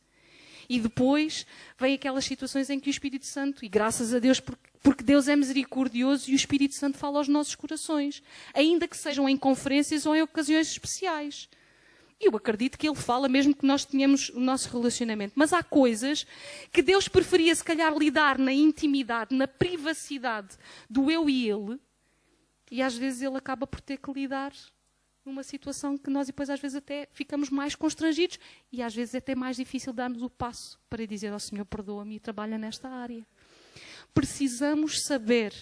E depois vem aquelas situações em que o Espírito Santo, e graças a Deus, porque Deus é misericordioso e o Espírito Santo fala aos nossos corações, ainda que sejam em conferências ou em ocasiões especiais. Eu acredito que Ele fala mesmo que nós tenhamos o nosso relacionamento. Mas há coisas que Deus preferia, se calhar, lidar na intimidade, na privacidade do eu e Ele. E às vezes Ele acaba por ter que lidar numa situação que nós depois às vezes até ficamos mais constrangidos. E às vezes é até mais difícil darmos o passo para dizer ao Senhor, perdoa-me e trabalha nesta área. Precisamos saber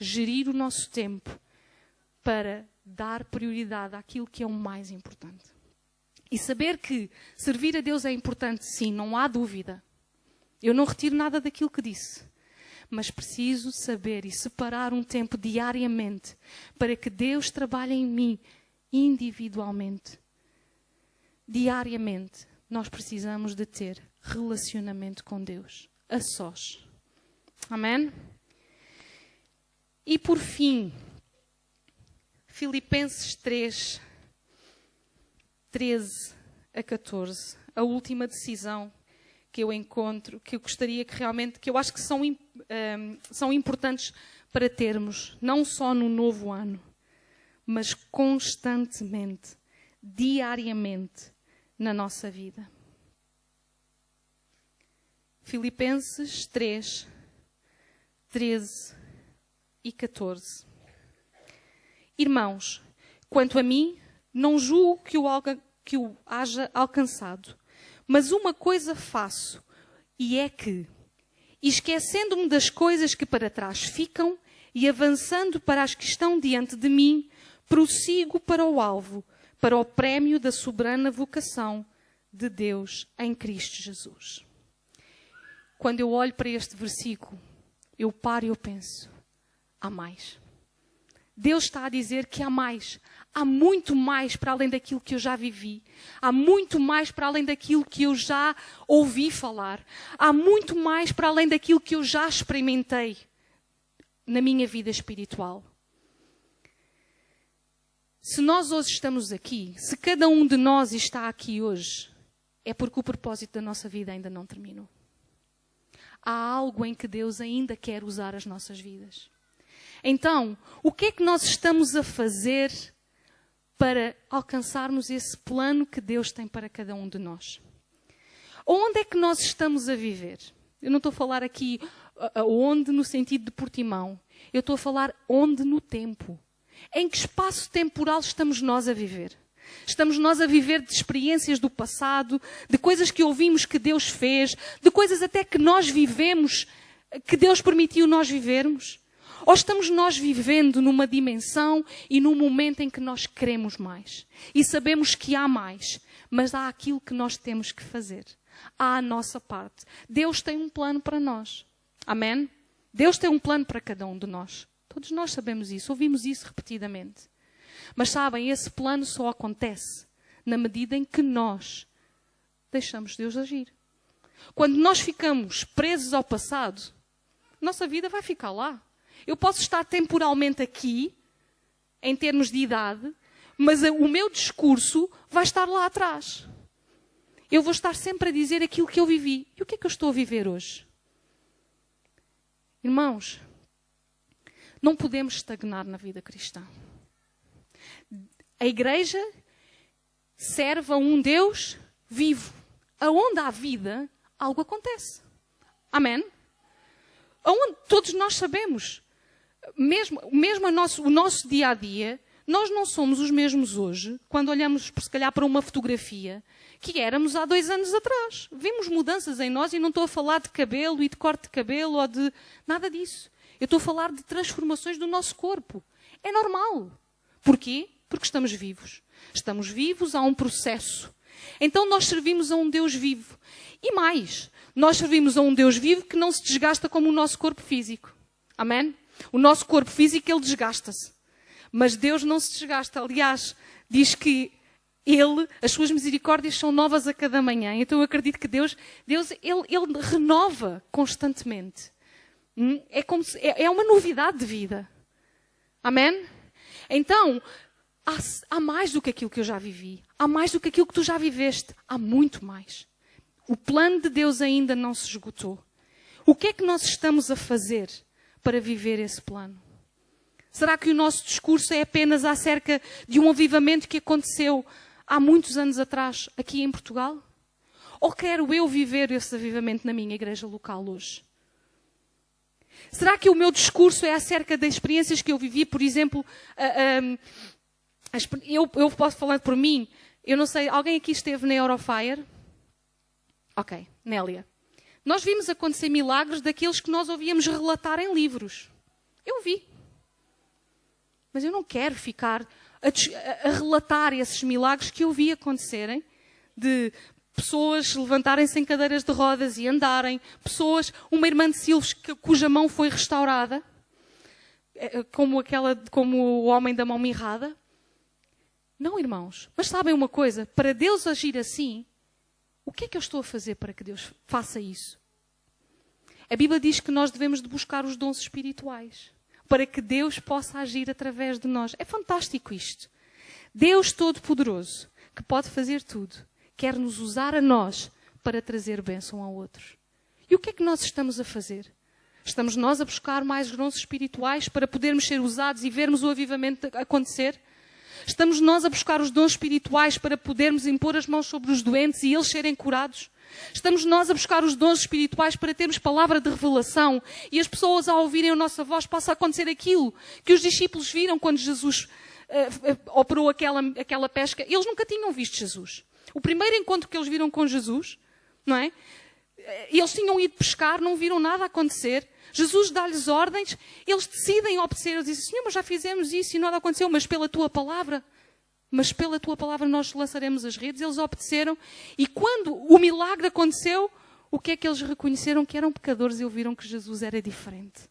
gerir o nosso tempo para dar prioridade àquilo que é o mais importante. E saber que servir a Deus é importante, sim, não há dúvida. Eu não retiro nada daquilo que disse. Mas preciso saber e separar um tempo diariamente para que Deus trabalhe em mim individualmente. Diariamente, nós precisamos de ter relacionamento com Deus, a sós. Amém? E por fim, Filipenses 3, 13 a 14, a última decisão que eu encontro, que eu gostaria que realmente, que eu acho que são importantes para termos, não só no novo ano, mas constantemente, diariamente, na nossa vida. Filipenses 3, 13 e 14. Irmãos, quanto a mim, não julgo que o haja alcançado, mas uma coisa faço, e é que, esquecendo-me das coisas que para trás ficam e avançando para as que estão diante de mim, prossigo para o alvo, para o prémio da soberana vocação de Deus em Cristo Jesus. Quando eu olho para este versículo, eu paro e eu penso, há mais. Deus está a dizer que há mais. Há muito mais para além daquilo que eu já vivi. Há muito mais para além daquilo que eu já ouvi falar. Há muito mais para além daquilo que eu já experimentei na minha vida espiritual. Se nós hoje estamos aqui, se cada um de nós está aqui hoje, é porque o propósito da nossa vida ainda não terminou. Há algo em que Deus ainda quer usar as nossas vidas. Então, o que é que nós estamos a fazer para alcançarmos esse plano que Deus tem para cada um de nós? Onde é que nós estamos a viver? Eu não estou a falar aqui onde no sentido de Portimão. Eu estou a falar onde no tempo. Em que espaço temporal estamos nós a viver? Estamos nós a viver de experiências do passado, de coisas que ouvimos que Deus fez, de coisas até que nós vivemos, que Deus permitiu nós vivermos? Ou estamos nós vivendo numa dimensão e num momento em que nós queremos mais? E sabemos que há mais, mas há aquilo que nós temos que fazer. Há a nossa parte. Deus tem um plano para nós. Amém? Deus tem um plano para cada um de nós. Todos nós sabemos isso, ouvimos isso repetidamente. Mas sabem, esse plano só acontece na medida em que nós deixamos Deus agir. Quando nós ficamos presos ao passado, nossa vida vai ficar lá. Eu posso estar temporalmente aqui, em termos de idade, mas o meu discurso vai estar lá atrás. eu vou estar sempre a dizer aquilo que eu vivi. E o que é que eu estou a viver hoje? Irmãos, não podemos estagnar na vida cristã. A igreja serve a um Deus vivo. Aonde há vida, algo acontece. Amém? Aonde todos nós sabemos, mesmo o nosso dia a dia, nós não somos os mesmos hoje, quando olhamos, se calhar, para uma fotografia, que éramos há 2 anos atrás. Vimos mudanças em nós e não estou a falar de cabelo e de corte de cabelo ou de nada disso. Eu estou a falar de transformações do nosso corpo. É normal. Porquê? Porque estamos vivos. Estamos vivos, há um processo. Então nós servimos a um Deus vivo. E mais, nós servimos a um Deus vivo que não se desgasta como o nosso corpo físico. Amém? O nosso corpo físico, ele desgasta-se. Mas Deus não se desgasta. Aliás, diz que as suas misericórdias são novas a cada manhã. Então eu acredito que Deus ele renova constantemente. É uma novidade de vida. Amém? Então, há mais do que aquilo que eu já vivi. Há mais do que aquilo que tu já viveste. Há muito mais. O plano de Deus ainda não se esgotou. O que é que nós estamos a fazer para viver esse plano? Será que o nosso discurso é apenas acerca de um avivamento que aconteceu há muitos anos atrás aqui em Portugal? Ou quero eu viver esse avivamento na minha igreja local hoje? Será que o meu discurso é acerca das experiências que eu vivi? Por exemplo, eu posso falar por mim. Eu não sei, alguém aqui esteve na Eurofire? Ok, Nélia. Nós vimos acontecer milagres daqueles que nós ouvíamos relatar em livros. Eu vi. Mas eu não quero ficar a relatar esses milagres que eu vi acontecerem, de pessoas levantarem-se em cadeiras de rodas e andarem, uma irmã de Silves cuja mão foi restaurada, como o homem da mão mirrada. Não, irmãos. Mas sabem uma coisa? Para Deus agir assim, o que é que eu estou a fazer para que Deus faça isso? A Bíblia diz que nós devemos de buscar os dons espirituais, para que Deus possa agir através de nós. É fantástico isto. Deus Todo-Poderoso, que pode fazer tudo, quer nos usar a nós para trazer bênção a outros. E o que é que nós estamos a fazer? Estamos nós a buscar mais dons espirituais para podermos ser usados e vermos o avivamento acontecer? Estamos nós a buscar os dons espirituais para podermos impor as mãos sobre os doentes e eles serem curados? Estamos nós a buscar os dons espirituais para termos palavra de revelação e as pessoas, ao ouvirem a nossa voz, possa acontecer aquilo que os discípulos viram quando Jesus operou aquela pesca? Eles nunca tinham visto Jesus. O primeiro encontro que eles viram com Jesus, não é? Eles tinham ido pescar, não viram nada acontecer. Jesus dá-lhes ordens, eles decidem obedecer. Eles dizem: Senhor, mas já fizemos isso e nada aconteceu, mas pela tua palavra nós lançaremos as redes. Eles obedeceram. E quando o milagre aconteceu, o que é que eles reconheceram? Que eram pecadores e ouviram que Jesus era diferente.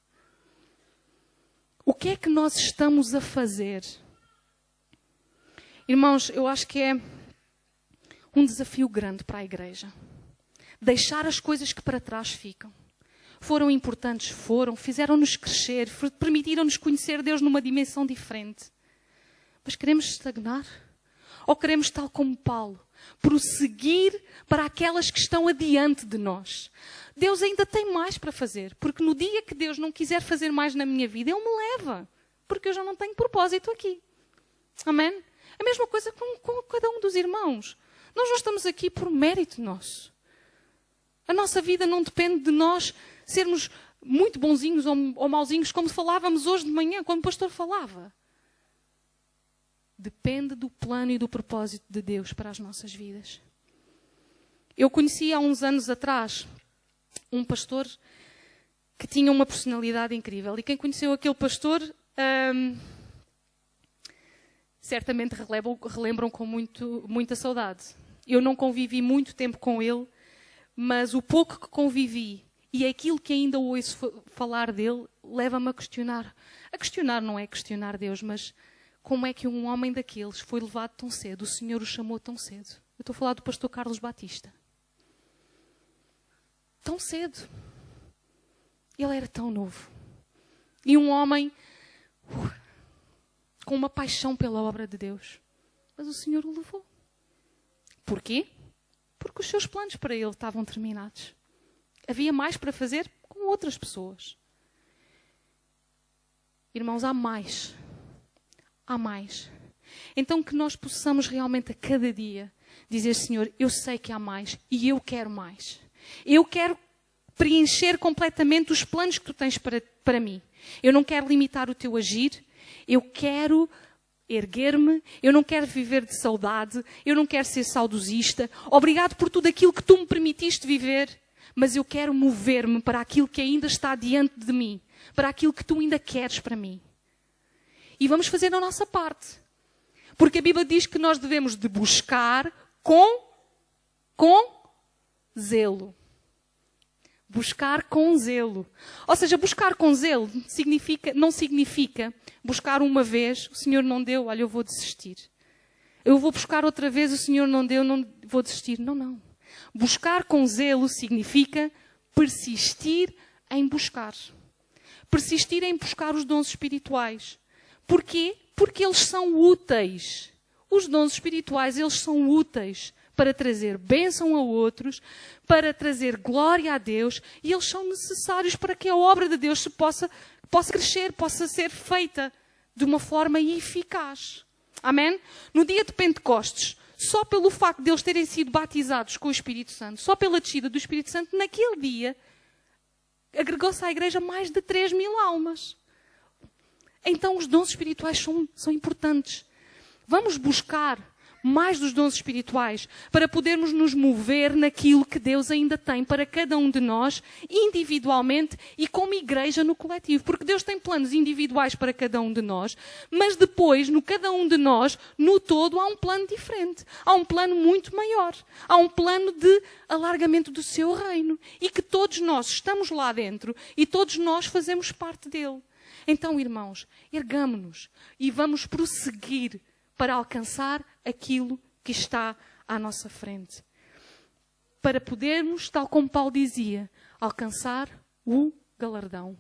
O que é que nós estamos a fazer? Irmãos, eu acho que é um desafio grande para a igreja. Deixar as coisas que para trás ficam. Foram importantes, fizeram-nos crescer, permitiram-nos conhecer Deus numa dimensão diferente. Mas queremos estagnar? Ou queremos, tal como Paulo, prosseguir para aquelas que estão adiante de nós? Deus ainda tem mais para fazer, porque no dia que Deus não quiser fazer mais na minha vida, Ele me leva, porque eu já não tenho propósito aqui. Amém? A mesma coisa com cada um dos irmãos. Nós não estamos aqui por mérito nosso. A nossa vida não depende de nós sermos muito bonzinhos ou mauzinhos, como falávamos hoje de manhã, como o pastor falava. Depende do plano e do propósito de Deus para as nossas vidas. Eu conheci há uns anos atrás um pastor que tinha uma personalidade incrível. E quem conheceu aquele pastor certamente relembram com muita saudade. Eu não convivi muito tempo com ele, mas o pouco que convivi e aquilo que ainda ouço falar dele leva-me a questionar. A questionar não é questionar Deus, mas como é que um homem daqueles foi levado tão cedo? O Senhor o chamou tão cedo. Eu estou a falar do pastor Carlos Batista. Tão cedo. Ele era tão novo. E um homem com uma paixão pela obra de Deus. Mas o Senhor o levou. Porquê? Porque os seus planos para ele estavam terminados. Havia mais para fazer com outras pessoas. Irmãos, há mais. Há mais. Então que nós possamos realmente a cada dia dizer, Senhor, eu sei que há mais e eu quero mais. Eu quero preencher completamente os planos que tu tens para mim. Eu não quero limitar o teu agir. Eu quero erguer-me, eu não quero viver de saudade, eu não quero ser saudosista. Obrigado por tudo aquilo que tu me permitiste viver, mas eu quero mover-me para aquilo que ainda está diante de mim, para aquilo que tu ainda queres para mim. E vamos fazer a nossa parte. Porque a Bíblia diz que nós devemos de buscar com zelo. Buscar com zelo. Ou seja, buscar com zelo não significa buscar uma vez, o Senhor não deu, olha, eu vou desistir. Eu vou buscar outra vez, o Senhor não deu, não vou desistir. Não, não. Buscar com zelo significa persistir em buscar. Persistir em buscar os dons espirituais. Porquê? Porque eles são úteis. Os dons espirituais, eles são úteis para trazer bênção a outros, para trazer glória a Deus, e eles são necessários para que a obra de Deus possa crescer, possa ser feita de uma forma eficaz. Amém? No dia de Pentecostes, só pelo facto de eles terem sido batizados com o Espírito Santo, só pela descida do Espírito Santo, naquele dia, agregou-se à igreja mais de 3.000 almas. Então os dons espirituais são importantes. Vamos buscar mais dos dons espirituais, para podermos nos mover naquilo que Deus ainda tem para cada um de nós, individualmente e como igreja no coletivo. Porque Deus tem planos individuais para cada um de nós, mas depois, no cada um de nós, no todo, há um plano diferente. Há um plano muito maior. Há um plano de alargamento do seu reino. E que todos nós estamos lá dentro e todos nós fazemos parte dele. Então, irmãos, ergamo-nos e vamos prosseguir para alcançar aquilo que está à nossa frente. Para podermos, tal como Paulo dizia, alcançar o galardão.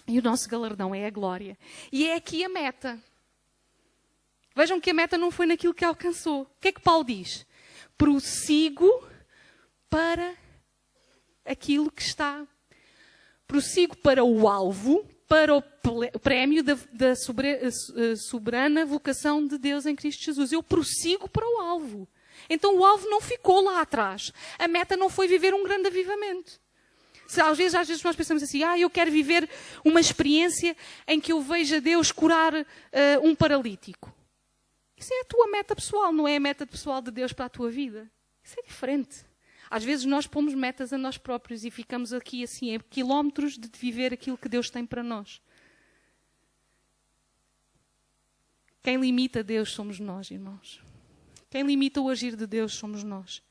E o nosso galardão é a glória. E é aqui a meta. Vejam que a meta não foi naquilo que alcançou. O que é que Paulo diz? Prossigo para aquilo que está. Prossigo para o alvo, para o prémio da soberana vocação de Deus em Cristo Jesus. Eu prossigo para o alvo. Então o alvo não ficou lá atrás. A meta não foi viver um grande avivamento. Às vezes nós pensamos assim, eu quero viver uma experiência em que eu veja Deus curar um paralítico. Isso é a tua meta pessoal, não é a meta pessoal de Deus para a tua vida. Isso é diferente. Às vezes nós pomos metas a nós próprios e ficamos aqui assim, a quilómetros de viver aquilo que Deus tem para nós. Quem limita Deus somos nós, irmãos. Quem limita o agir de Deus somos nós.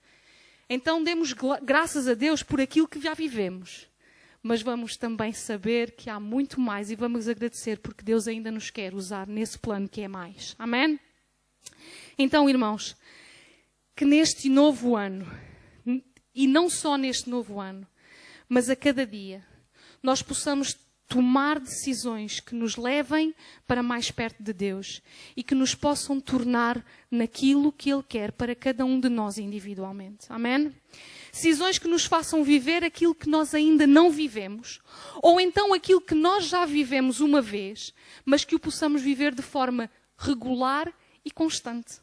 Então demos graças a Deus por aquilo que já vivemos. Mas vamos também saber que há muito mais e vamos agradecer porque Deus ainda nos quer usar nesse plano que é mais. Amém? Então, irmãos, que neste novo ano, e não só neste novo ano, mas a cada dia, nós possamos tomar decisões que nos levem para mais perto de Deus e que nos possam tornar naquilo que Ele quer para cada um de nós individualmente. Amém? Decisões que nos façam viver aquilo que nós ainda não vivemos, ou então aquilo que nós já vivemos uma vez, mas que o possamos viver de forma regular e constante.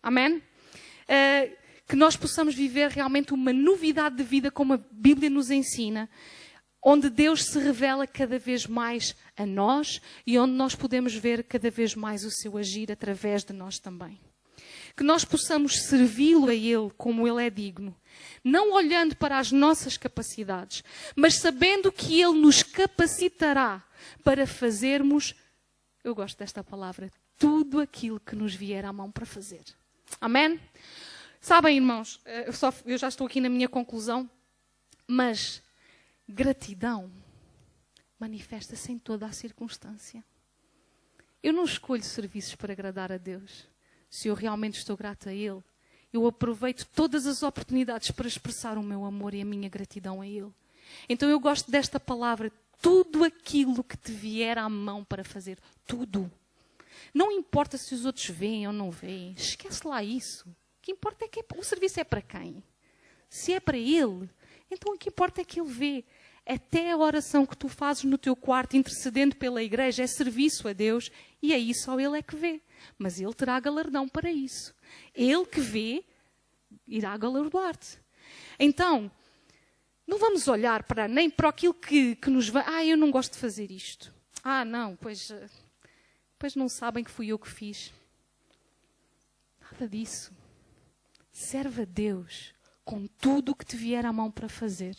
Amém? Que nós possamos viver realmente uma novidade de vida como a Bíblia nos ensina, onde Deus se revela cada vez mais a nós e onde nós podemos ver cada vez mais o seu agir através de nós também. Que nós possamos servi-lo a Ele como Ele é digno, não olhando para as nossas capacidades, mas sabendo que Ele nos capacitará para fazermos, eu gosto desta palavra, tudo aquilo que nos vier à mão para fazer. Amém? Sabem, irmãos, eu já estou aqui na minha conclusão, mas gratidão manifesta-se em toda a circunstância. Eu não escolho serviços para agradar a Deus. Se eu realmente estou grata a Ele, eu aproveito todas as oportunidades para expressar o meu amor e a minha gratidão a Ele. Então eu gosto desta palavra, tudo aquilo que te vier à mão para fazer, tudo. Não importa se os outros veem ou não veem, esquece lá isso. O que importa é que o serviço é para quem? Se é para Ele, então o que importa é que Ele vê. Até a oração que tu fazes no teu quarto, intercedendo pela igreja, é serviço a Deus, e aí só Ele é que vê. Mas Ele terá galardão para isso. Ele que vê, irá galardoar-te. Então, não vamos olhar nem para aquilo que nos vai... eu não gosto de fazer isto. Não, pois não sabem que fui eu que fiz. Nada disso. Serve a Deus com tudo o que te vier à mão para fazer.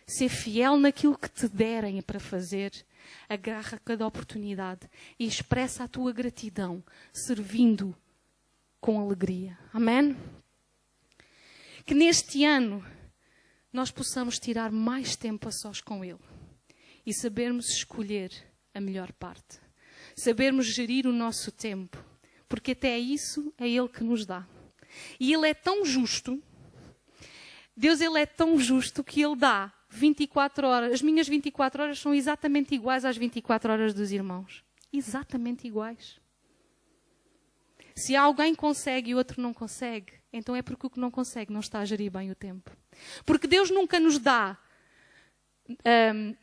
Ser fiel naquilo que te derem para fazer. Agarra cada oportunidade e expressa a tua gratidão, servindo com alegria. Amém? Que neste ano nós possamos tirar mais tempo a sós com Ele e sabermos escolher a melhor parte. Sabermos gerir o nosso tempo, porque até isso é Ele que nos dá. E Ele é tão justo, Deus Ele é tão justo que Ele dá 24 horas. As minhas 24 horas são exatamente iguais às 24 horas dos irmãos. Exatamente iguais. Se alguém consegue e o outro não consegue, então é porque o que não consegue não está a gerir bem o tempo. Porque Deus nunca nos dá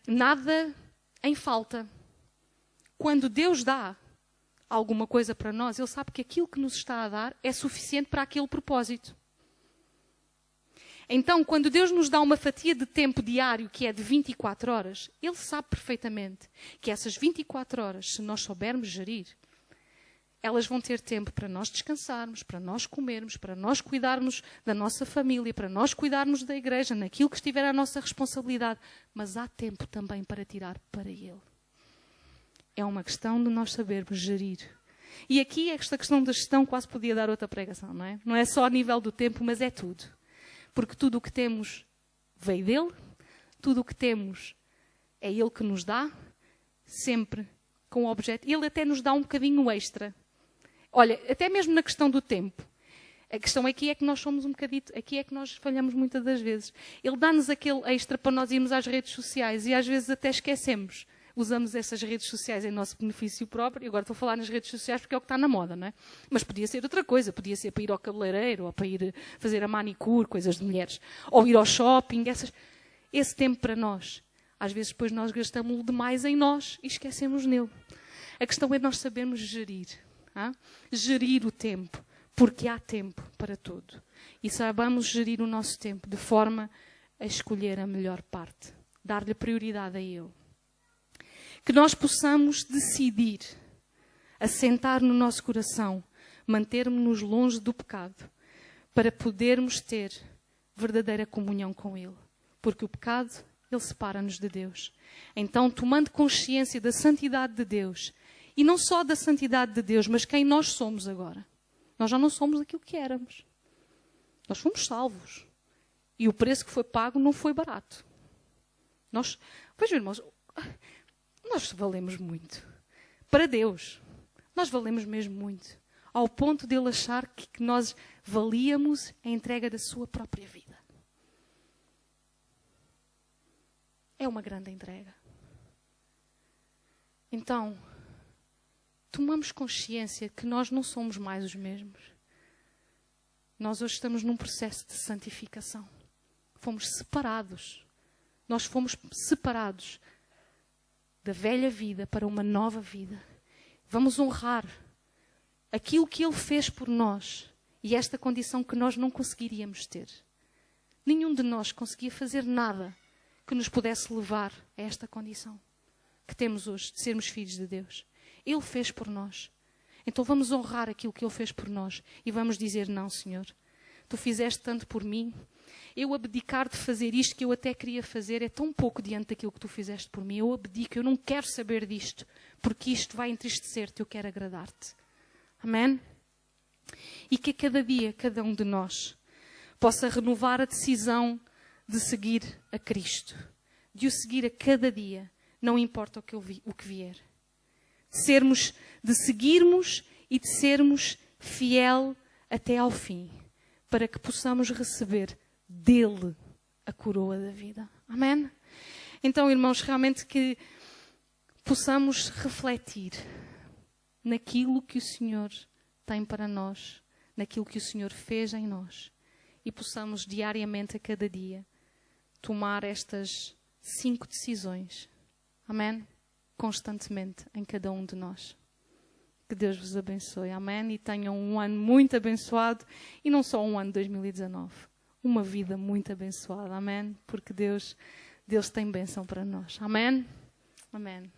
nada em falta. Quando Deus dá alguma coisa para nós, Ele sabe que aquilo que nos está a dar é suficiente para aquele propósito. Então, quando Deus nos dá uma fatia de tempo diário que é de 24 horas, Ele sabe perfeitamente que essas 24 horas, se nós soubermos gerir, elas vão ter tempo para nós descansarmos, para nós comermos, para nós cuidarmos da nossa família, para nós cuidarmos da igreja, naquilo que estiver à nossa responsabilidade. Mas há tempo também para tirar para Ele. É uma questão de nós sabermos gerir. E aqui esta questão da gestão quase podia dar outra pregação, não é? Não é só a nível do tempo, mas é tudo. Porque tudo o que temos veio dele, tudo o que temos é Ele que nos dá, sempre com o objeto. Ele até nos dá um bocadinho extra. Olha, até mesmo na questão do tempo. A questão aqui é que nós somos um bocadito, aqui é que nós falhamos muitas das vezes. Ele dá-nos aquele extra para nós irmos às redes sociais e às vezes até esquecemos. Usamos essas redes sociais em nosso benefício próprio. E agora estou a falar nas redes sociais porque é o que está na moda, não é? Mas podia ser outra coisa. Podia ser para ir ao cabeleireiro, ou para ir fazer a manicure, coisas de mulheres. Ou ir ao shopping. Esse tempo para nós. Às vezes depois nós gastamos demais em nós e esquecemos nele. A questão é nós sabermos gerir. Gerir o tempo. Porque há tempo para tudo. E saibamos gerir o nosso tempo de forma a escolher a melhor parte. Dar-lhe prioridade a Ele. Que nós possamos decidir, assentar no nosso coração, mantermos-nos longe do pecado, para podermos ter verdadeira comunhão com Ele. Porque o pecado, ele separa-nos de Deus. Então, tomando consciência da santidade de Deus, e não só da santidade de Deus, mas quem nós somos agora. Nós já não somos aquilo que éramos. Nós fomos salvos. E o preço que foi pago não foi barato. Vejam, irmãos, nós valemos muito. Para Deus. Nós valemos mesmo muito. Ao ponto de Ele achar que nós valíamos a entrega da sua própria vida. É uma grande entrega. Então, tomamos consciência que nós não somos mais os mesmos. Nós hoje estamos num processo de santificação. Fomos separados. Nós fomos separados da velha vida para uma nova vida. Vamos honrar aquilo que Ele fez por nós e esta condição que nós não conseguiríamos ter. Nenhum de nós conseguia fazer nada que nos pudesse levar a esta condição que temos hoje, de sermos filhos de Deus. Ele fez por nós. Então vamos honrar aquilo que Ele fez por nós e vamos dizer, não, Senhor, Tu fizeste tanto por mim. Eu abdicar de fazer isto que eu até queria fazer é tão pouco diante daquilo que Tu fizeste por mim. Eu abdico, eu não quero saber disto, porque isto vai entristecer-te, eu quero agradar-te. Amém? E que a cada dia, cada um de nós, possa renovar a decisão de seguir a Cristo. De o seguir a cada dia, não importa o que vier. De seguirmos e de sermos fiel até ao fim, para que possamos receber dele a coroa da vida. Amém? Então, irmãos, realmente que possamos refletir naquilo que o Senhor tem para nós, naquilo que o Senhor fez em nós e possamos diariamente, a cada dia, tomar estas 5 decisões. Amém? Constantemente em cada um de nós. Que Deus vos abençoe. Amém? E tenham um ano muito abençoado. E não só um ano de 2019. Uma vida muito abençoada. Amém? Porque Deus tem bênção para nós. Amém? Amém.